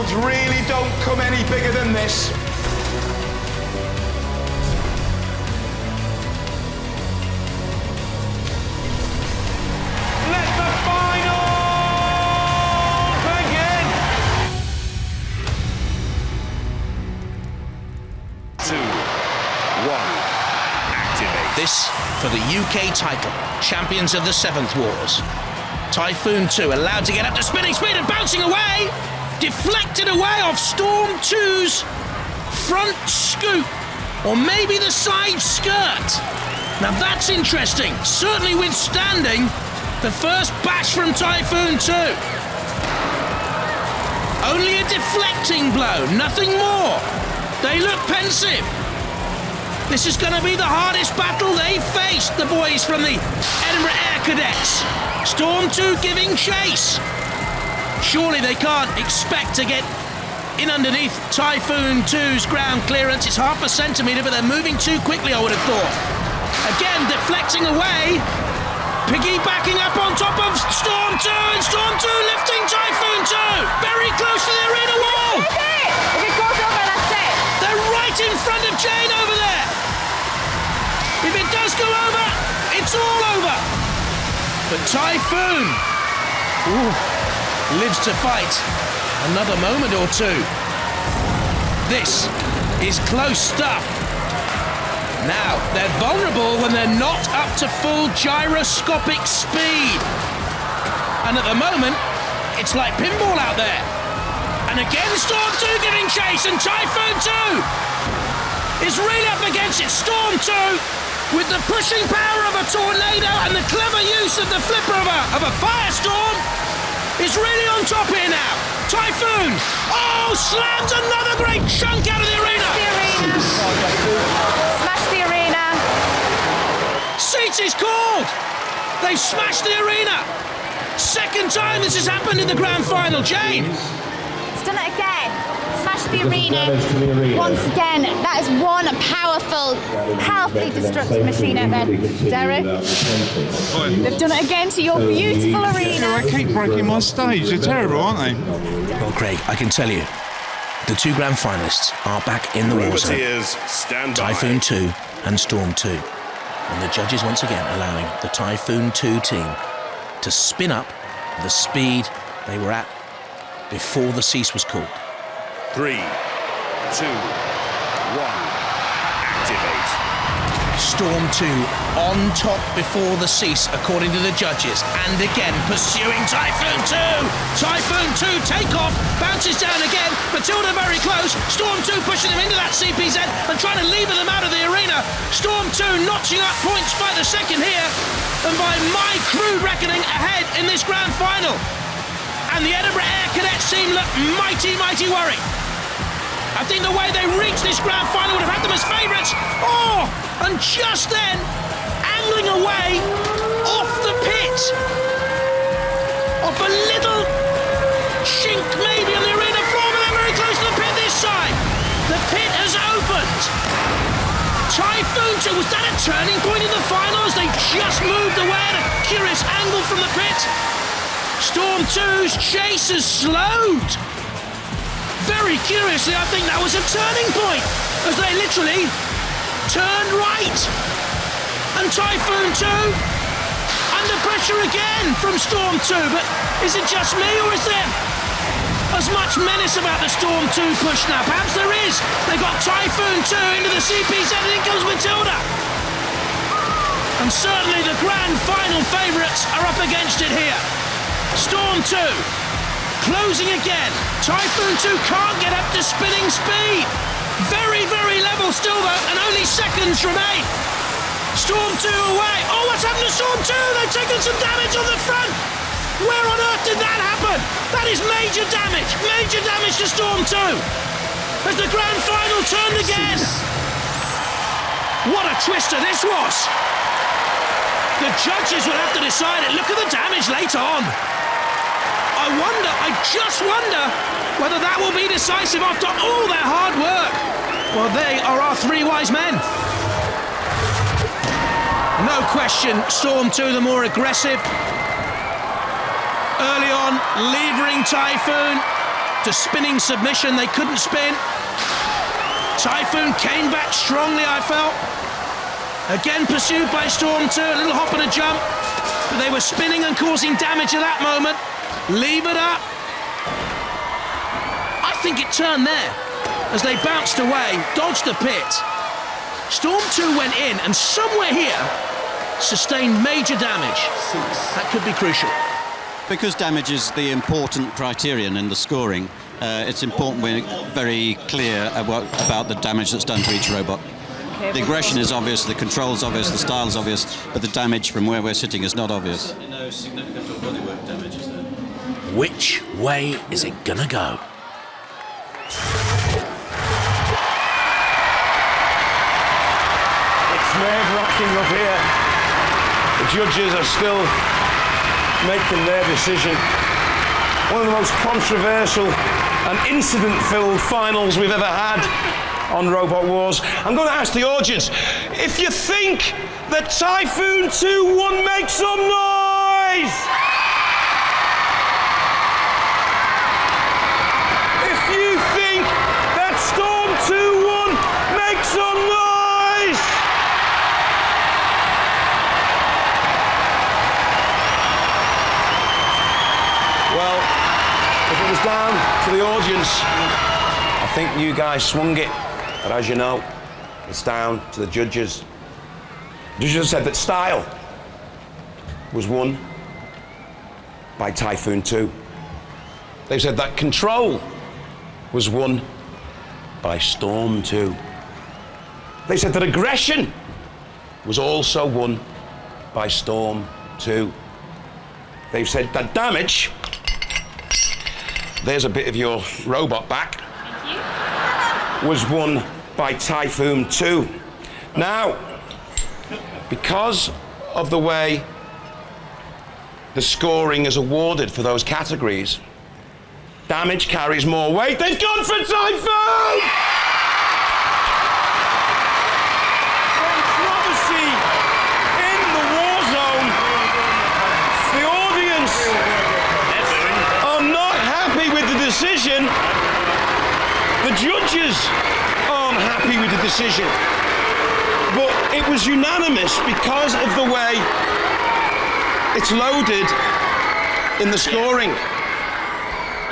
finals really don't come any bigger than this. Let the final begin! 2, 1, activate. This for the UK title, champions of the Seventh Wars. Typhoon 2 allowed to get up to spinning speed and bouncing away, deflected away off Storm 2's front scoop, or maybe the side skirt. Now that's interesting, certainly withstanding the first bash from Typhoon 2. Only a deflecting blow, nothing more. They look pensive. This is going to be the hardest battle they've faced, the boys from the Edinburgh Air Cadets. Storm 2 giving chase. Surely they can't expect to get in underneath Typhoon 2's ground clearance. It's half a centimetre, but they're moving too quickly, I would have thought. Again, deflecting away. Piggybacking up on top of Storm 2, and Storm 2 lifting Typhoon 2. Very close to the arena wall. If it goes over, that's it. They're right in front of Jane over there. If it does go over, it's all over. But Typhoon lives to fight another moment or two. This is close stuff. Now, they're vulnerable when they're not up to full gyroscopic speed. And at the moment, it's like pinball out there. And again, Storm 2 giving chase, and Typhoon 2 is really up against it. Storm 2, with the pushing power of a tornado and the clever use of the flipper of a firestorm, is really on top here now. Typhoon, slams another great chunk out of the arena. Smash the arena. Seats is called. They smashed the arena. Second time this has happened in the grand final, Jane. It's done it again. Smashed the arena. Once again, that is one powerfully destructive machine out there, Derek. They've done it again to your beautiful arena. They keep breaking my stage. They're terrible, aren't they? Well, Craig, I can tell you, the two grand finalists are back in the war zone. Stand Typhoon 2 and Storm 2. And the judges once again allowing the Typhoon 2 team to spin up the speed they were at before the cease was called. 3, 2, 1, activate. Storm 2 on top before the cease, according to the judges. And again, pursuing Typhoon 2. Typhoon 2 takeoff, bounces down again. Matilda very close. Storm 2 pushing them into that CPZ and trying to lever them out of the arena. Storm 2 notching up points by the second here. And by my crude reckoning, ahead in this grand final. And the Edinburgh Air Cadets team look mighty, mighty worried. I think the way they reached this grand final would have had them as favourites. And just then, angling away off the pit, off a little chink maybe on the arena floor, but they're very close to the pit this side. The pit has opened. Typhoon 2, was that a turning point in the finals? They just moved away at a curious angle from the pit. Storm 2's chase has slowed. Very curiously, I think that was a turning point, as they literally turned right. And Typhoon 2 under pressure again from Storm 2, but is it just me, or is there as much menace about the Storm 2 push now? Perhaps there is. They got Typhoon 2 into the CPZ, and in comes Matilda. And certainly the grand final favourites are up against it here. Storm 2 closing again. Typhoon 2 can't get up to spinning speed. Very, very level still though, and only seconds remain. Storm 2 away. What's happened to Storm 2? They've taken some damage on the front. Where on earth did that happen? That is major damage to Storm 2. As the grand final turned again. What a twister this was. The judges will have to decide it. Look at the damage later on. I just wonder whether that will be decisive after all their hard work. Well, they are our three wise men. No question, Storm 2 the more aggressive. Early on, levering Typhoon. after spinning submission, they couldn't spin. Typhoon came back strongly, I felt. Again pursued by Storm 2, a little hop and a jump. But they were spinning and causing damage at that moment. Leave it up. I think it turned there as they bounced away, dodged the pit. Storm 2 went in and somewhere here sustained major damage. That could be crucial. Because damage is the important criterion in the scoring, it's important we're very clear about the damage that's done to each robot. The aggression is obvious, the control's obvious, the style's obvious, but the damage from where we're sitting is not obvious. No significant bodywork damage, is there? Which way is it gonna go? It's nerve-wracking up here. The judges are still making their decision. One of the most controversial and incident-filled finals we've ever had on Robot Wars. I'm going to ask the audience, if you think that Typhoon 2 won, make some noise! If you think that Storm 2 won, make some noise! Well, if it was down to the audience, I think you guys swung it. But as you know, it's down to the judges. The judges said that style was won by Typhoon 2. They said that control was won by Storm 2. They said that aggression was also won by Storm 2. They've said that damage, there's a bit of your robot back, was won by Typhoon 2. Now, because of the way the scoring is awarded for those categories, damage carries more weight. They've gone for Typhoon! Controversy in the war zone. The audience are not happy with the decision. The judges aren't happy with the decision. But it was unanimous because of the way it's loaded in the scoring.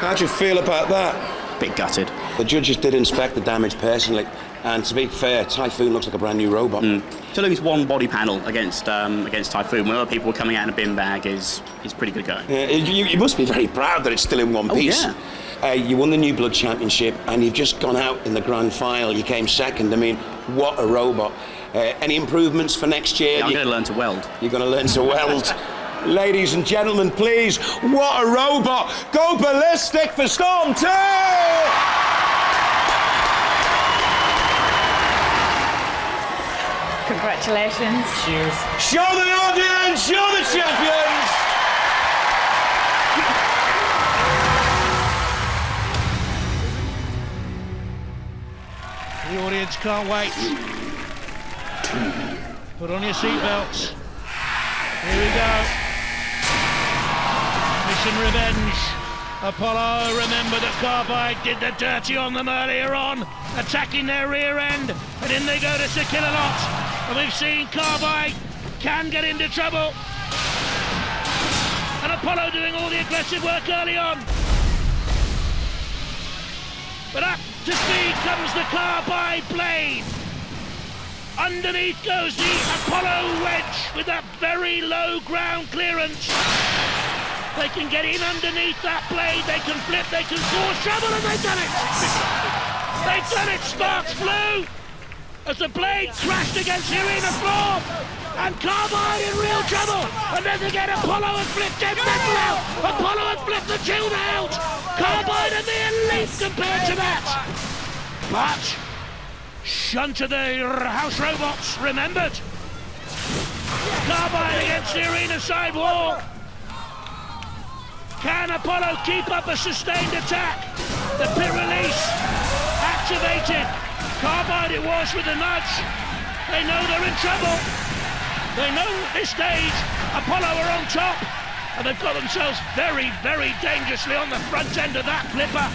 How do you feel about that? Bit gutted. The judges did inspect the damage personally, and to be fair, Typhoon looks like a brand new robot. To lose one body panel against Typhoon, when other people were coming out in a bin bag, is pretty good going. You must be very proud that it's still in one piece. Yeah. You won the New Blood Championship, and you've just gone out in the grand final. You came second. I mean, what a robot. Any improvements for next year? Yeah, I'm going to learn to weld. You're going to learn to weld. Ladies and gentlemen, please, what a robot. Go ballistic for Storm 2! Congratulations. Cheers. Show the audience, you're the champions! The audience can't wait. Put on your seatbelts. Here we go. Mission Revenge. Apollo, remember that Carbide did the dirty on them earlier on, attacking their rear end, and in they go to Sir Kill-A-Lot. And we've seen Carbide can get into trouble. And Apollo doing all the aggressive work early on. But up to speed comes the Carbide blade. Underneath goes the Apollo wedge with that very low ground clearance. They can get in underneath that blade, they can flip, they can cause trouble, and they've done it! They've done it! Sparks flew as the blade crashed against the arena floor, and Carbide in real trouble! And then again, Apollo had flipped Dead Metal out! Apollo had flipped the Tilda out! Carbide and the elite compared to that! But Shunt of the House Robots remembered. Carbide against the arena side wall. Can Apollo keep up a sustained attack? The pit release activated. Carbide it was with a nudge. They know they're in trouble. They know at this stage Apollo are on top, and they've got themselves very, very dangerously on the front end of that flipper.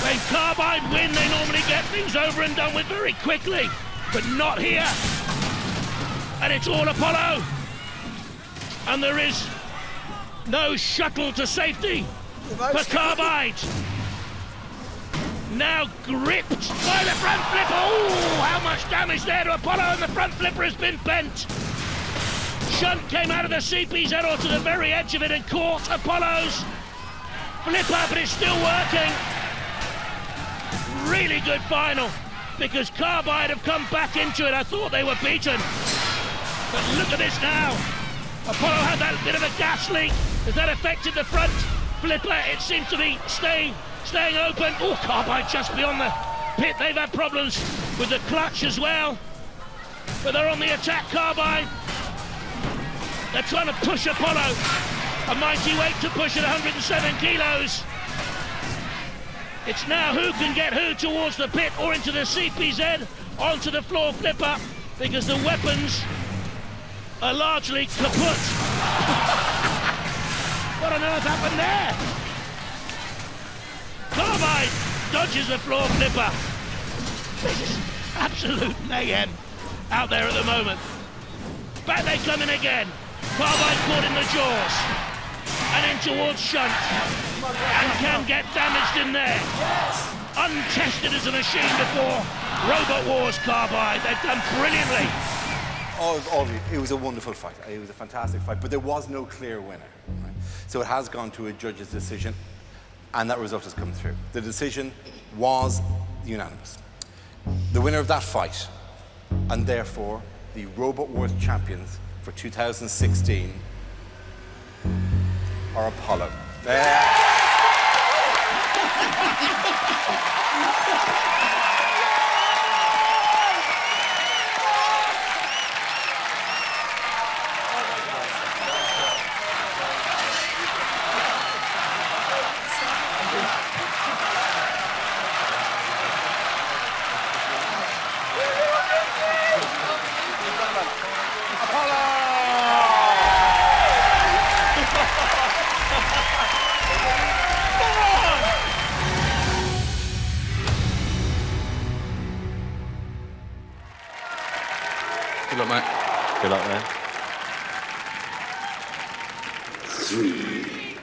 When Carbide win, they normally get things over and done with very quickly, but not here. And it's all Apollo. And there is no shuttle to safety for Carbide. Now gripped by the front flipper. Oh, how much damage there to Apollo, and the front flipper has been bent. Shunt came out of the CPZ or to the very edge of it and caught Apollo's flipper, but it's still working. Really good final, because Carbide have come back into it. I thought they were beaten, but look at this now. Apollo had that bit of a gas leak. Has that affected the front flipper? It seems to be staying open. Oh, Carbide just beyond the pit. They've had problems with the clutch as well, but they're on the attack, Carbide. They're trying to push Apollo. A mighty weight to push at 107 kilos. It's now who can get who towards the pit or into the CPZ, onto the floor flipper, because the weapons are largely kaput. What on earth happened there? Carbide dodges the floor flipper. This is absolute mayhem out there at the moment. Back they come in again. Carbide caught in the jaws and in towards Shunt, and can get damaged in there. Untested as a machine before. Robot Wars, Carbide. They've done brilliantly. It was a wonderful fight. It was a fantastic fight, but there was no clear winner. Right? So it has gone to a judge's decision, and that result has come through. The decision was unanimous. The winner of that fight, and therefore the Robot Wars champions for 2016, are Apollo. Good luck, mate. Good luck, man. 3,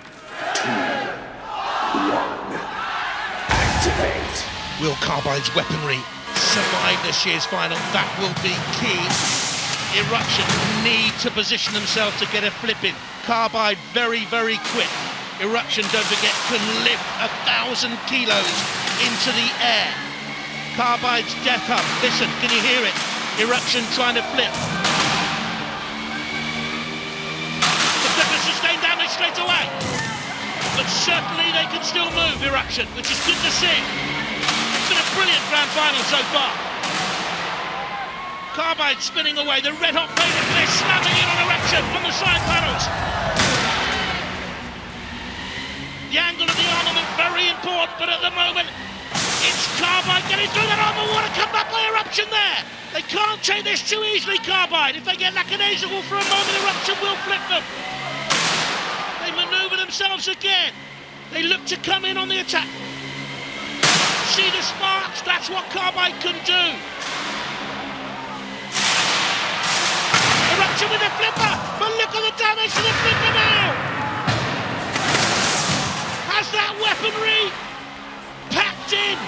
2, 1. Activate. Will Carbide's weaponry survive this year's final? That will be key. Eruption need to position themselves to get a flip in. Carbide very, very quick. Eruption, don't forget, can lift 1,000 kilos into the air. Carbide's death hub. Listen, can you hear it? Eruption trying to flip. The flipper sustained damage straight away, but certainly they can still move, Eruption, which is good to see. It's been a brilliant grand final so far. Carbide spinning away, the red hot paint of this slamming in on Eruption from the side panels. The angle of the armament very important, but at the moment it's Carbide getting through that armor. What a comeback by Eruption there. They can't take this too easily, Carbide. If they get lackadaisical for a moment, Eruption will flip them. They manoeuvre themselves again. They look to come in on the attack. See the sparks? That's what Carbide can do. Eruption with the flipper, but look at the damage to the flipper now. Has that weaponry packed in.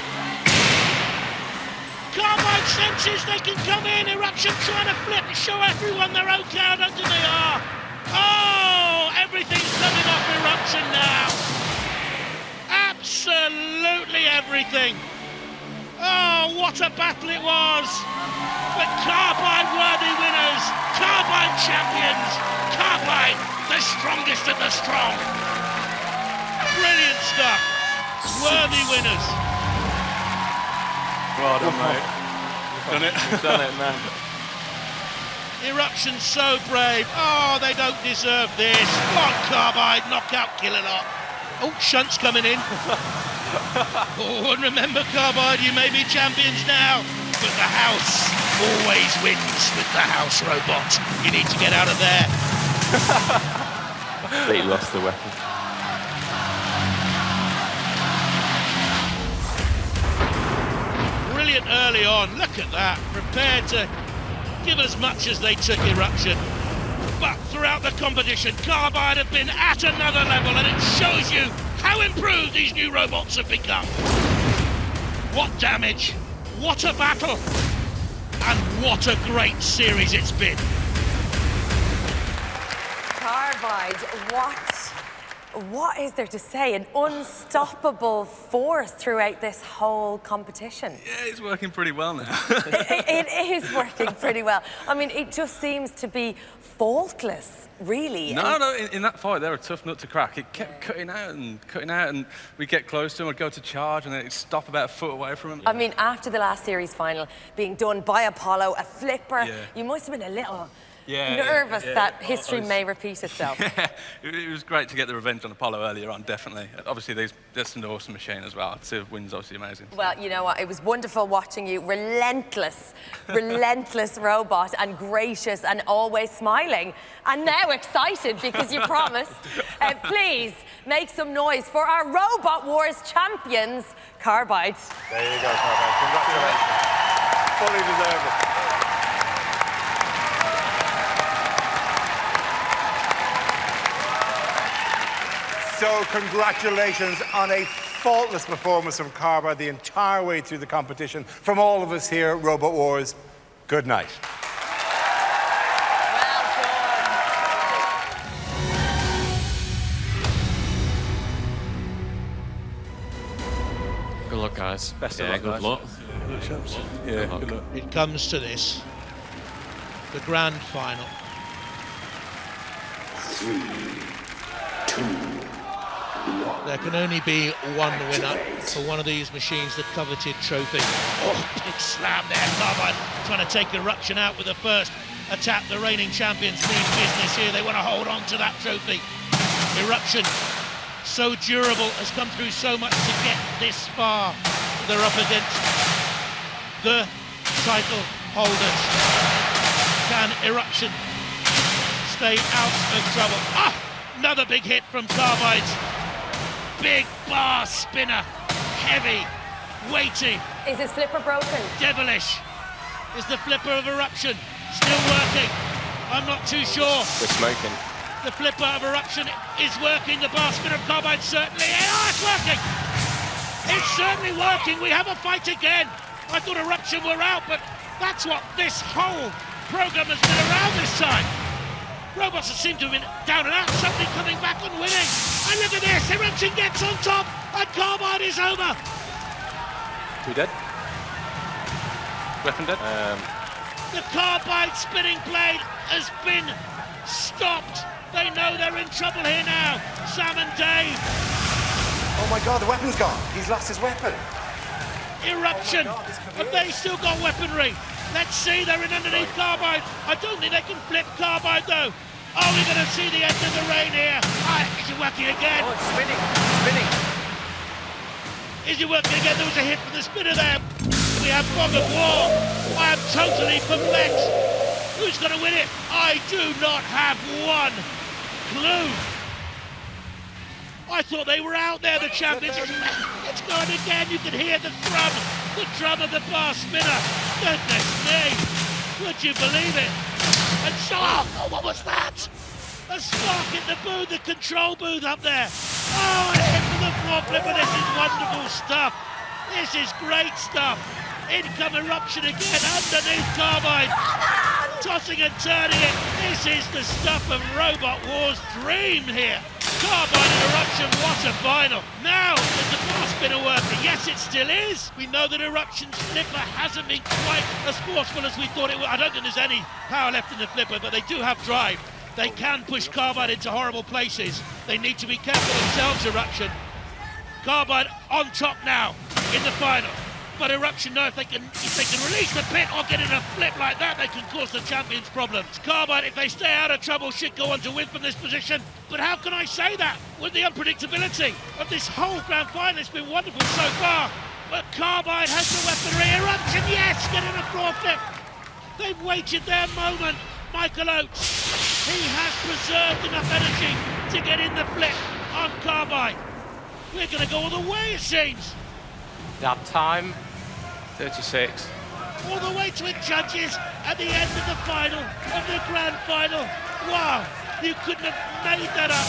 Carbide senses they can come in. Eruption trying to flip and show everyone they're okay. I don't think they are. Oh, everything's coming off Eruption now. Absolutely everything. Oh, what a battle it was. But Carbide worthy winners. Carbide champions. Carbide, the strongest of the strong. Brilliant stuff. Worthy winners. Well done, mate. Done it. Done it, man. Eruption so brave. Oh, they don't deserve this. Come on, Carbide, knockout, kill a lot. Oh, Shunt's coming in. Oh, and remember, Carbide, you may be champions now, but the house always wins with the house robot. You need to get out of there. But he lost the weapon. brilliant early on. Look at that, prepared to give as much as they took Eruption. But throughout the competition, Carbide have been at another level, and it shows you how improved these new robots have become. What damage, what a battle, and what a great series it's been. Carbide, what is there to say? An unstoppable force throughout this whole competition. Yeah, it's working pretty well now. It is working pretty well. I mean, it just seems to be faultless, really. No, in that fight, they're a tough nut to crack. It kept cutting out, and we'd get close to him, I'd go to charge, and then it'd stop about a foot away from him. I mean, after the last series final being done by Apollo, a flipper, you must have been a little nervous that history may repeat itself. Yeah, it was great to get the revenge on Apollo earlier on, definitely. Obviously, that's an awesome machine as well. To win's obviously amazing. Well, you know what? It was wonderful watching you. Relentless, relentless robot, and gracious, and always smiling. And now excited because you promised. Please make some noise for our Robot Wars champions, Carbide. There you go, Carbide. Congratulations. Fully deserved it. So congratulations on a faultless performance from Carbide the entire way through the competition. From all of us here at Robot Wars, good night. Good luck, guys. Best of luck, good guys. luck. Yeah, good luck. It comes to this, the grand final. 3, 2, There can only be one winner for one of these machines, the coveted trophy. Oh, big slam there, Carbide trying to take Eruption out with the first attack. The reigning champions mean business here. They want to hold on to that trophy. Eruption, so durable, has come through so much to get this far. They're up against the title holders. Can Eruption stay out of trouble? Ah, another big hit from Carbide. Big bar spinner, heavy, weighty. Is his flipper broken? Devilish. Is the flipper of Eruption still working? I'm not too sure. We're smoking. The flipper of Eruption is working. The bar spinner of Carbide certainly. Oh, it's working. It's certainly working. We have a fight again. I thought Eruption were out, but that's what this whole program has been around this time. Robots seem to have been down and out, suddenly coming back and winning. And look at this, Eruption gets on top, and Carbide is over. Two dead. Weapon dead. The Carbide spinning blade has been stopped. They know they're in trouble here now, Sam and Dave. Oh my God, the weapon's gone. He's lost his weapon. Eruption, have they still got weaponry? Let's see, they're in underneath Carbide. I don't think they can flip Carbide though. Oh, we're going to see the end of the rain here. Is it working again? Oh, it's spinning. Is it working again? There was a hit from the spinner there. We have Fog of War. I am totally perplexed. Who's going to win it? I do not have one clue. I thought they were out there, the champions. It's going again. You can hear the drum of the bar spinner. Goodness me. Would you believe it? And so, oh, what was that? A spark in the booth, the control booth up there. Oh, a hit from the floor flipper. This is wonderful stuff. This is great stuff. In come Eruption again underneath Carbide. Tossing and turning it. This is the stuff of Robot Wars' dream here. Carbide and Eruption, what a final. Now, is the bar spinner working? Yes, it still is. We know that Eruption's flipper hasn't been quite as forceful as we thought it would. I don't think there's any power left in the flipper, but they do have drive. They can push Carbide into horrible places. They need to be careful themselves, Eruption. Carbide on top now in the final. But Eruption know if they can release the pit or get in a flip like that, they can cause the champions problems. Carbide, if they stay out of trouble, should go on to win from this position. But how can I say that with the unpredictability of this whole grand final? It's been wonderful so far. But Carbide has the weaponry. Eruption, yes, getting a floor flip. They've waited their moment. Michael Oates, he has preserved enough energy to get in the flip on Carbide. We're going to go all the way, it seems. That time, 36. All the way to it, judges, at the end of the final, of the grand final. Wow, you couldn't have made that up.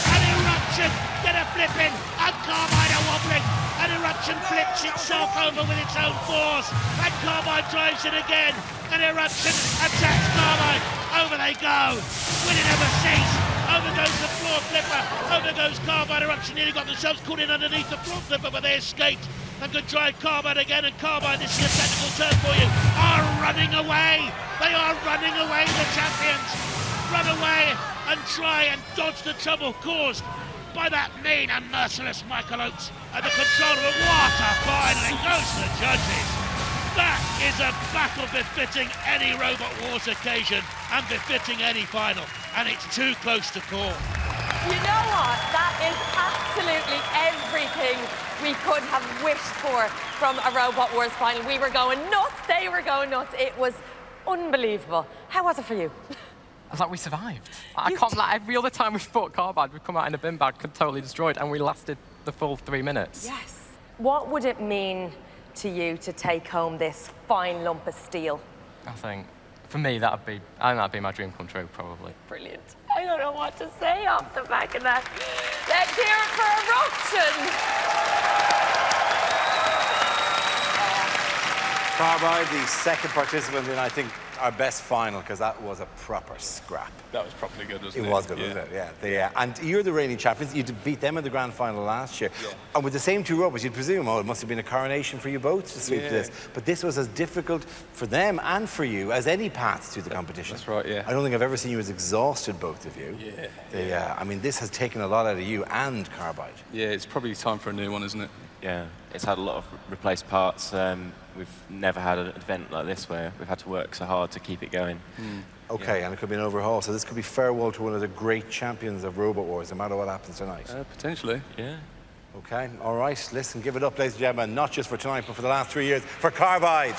An eruption, get a flipping, and Carbide are wobbling. An eruption flips itself over with its own force, and Carbide drives it again. An eruption attacks Carbide. Over they go. Will it ever cease? Over goes the floor flipper. Over goes Carbide. Eruption nearly got themselves caught in underneath the floor flipper, but they escaped. And could drive Carbide again, and Carbide, this is a technical term for you, are running away. They are running away, the champions. Run away and try and dodge the trouble caused by that mean and merciless Michael Oates at the control of what a final. It goes to the judges. That is a battle befitting any Robot Wars occasion and befitting any final, and it's too close to call. You know what? That is absolutely everything we could have wished for from a Robot Wars final. We were going nuts, they were going nuts. It was unbelievable. How was it for you? I was like, we survived. I can't lie, every other time we fought Carbide, we've come out in a bin bag, totally destroyed, and we lasted the full 3 minutes. Yes. What would it mean to you to take home this fine lump of steel? I think, for me, that'd be my dream come true, probably. Brilliant. I don't know what to say off the back of that. Let's hear it for Eruption. Carbide, the second participant in, I think, our best final, because that was a proper scrap. That was properly good, wasn't it? It was good, wasn't it? Yeah. And you're the reigning champions. You beat them in the grand final last year. Yeah. And with the same two robots, you'd presume, it must have been a coronation for you both to sweep this. But this was as difficult for them and for you as any path to the competition. That's right, yeah. I don't think I've ever seen you as exhausted, both of you. Yeah. I mean, this has taken a lot out of you and Carbide. Yeah, it's probably time for a new one, isn't it? Yeah, it's had a lot of replaced parts. We've never had an event like this where we've had to work so hard to keep it going. Okay, and it could be an overhaul, so this could be farewell to one of the great champions of Robot Wars, no matter what happens tonight. Potentially. Yeah. Okay, all right, listen, give it up, ladies and gentlemen, not just for tonight, but for the last 3 years, for Carbide.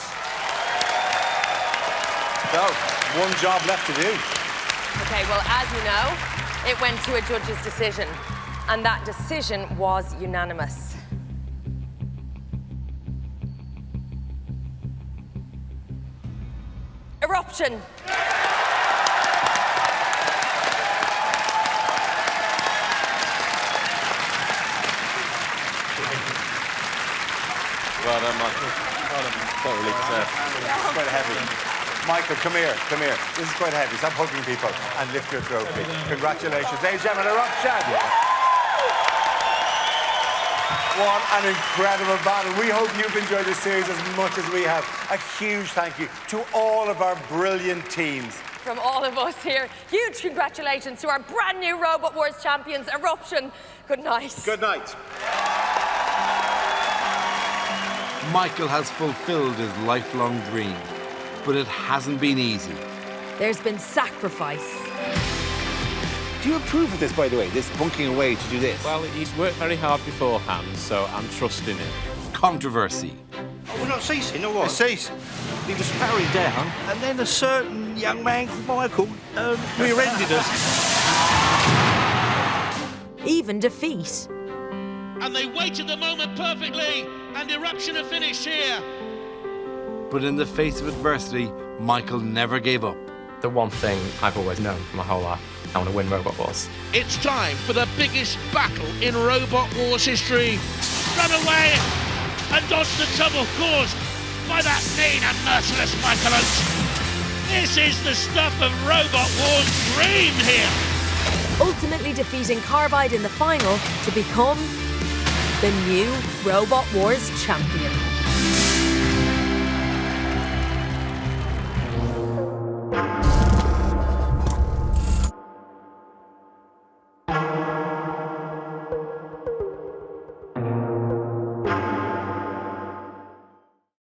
So, one job left to do. Okay, well, as you know, it went to a judge's decision, and that decision was unanimous. Eruption. Well done, Michael. Well done. Totally deserved. It's quite heavy. Michael, come here. This is quite heavy. Stop hugging people and lift your trophy. Congratulations. Ladies and gentlemen, Eruption. What an incredible battle. We hope you've enjoyed this series as much as we have. A huge thank you to all of our brilliant teams. From all of us here, huge congratulations to our brand new Robot Wars champions, Eruption. Good night. Good night. Michael has fulfilled his lifelong dream, but it hasn't been easy. There's been sacrifice. Do you approve of this, by the way, this bunking away to do this? Well, he's worked very hard beforehand, so I'm trusting him. Controversy. Oh, we're not ceasing, or what? Cease. He was powering down, and then a certain young man called Michael rear-ended us. Even defeat. And they waited the moment perfectly, and Eruption have finished here. But in the face of adversity, Michael never gave up. The one thing I've always known for my whole life, I want to win Robot Wars. It's time for the biggest battle in Robot Wars history. Run away and dodge the trouble caused by that mean and merciless Michael Oates. This is the stuff of Robot Wars dream here. Ultimately defeating Carbide in the final to become the new Robot Wars champion.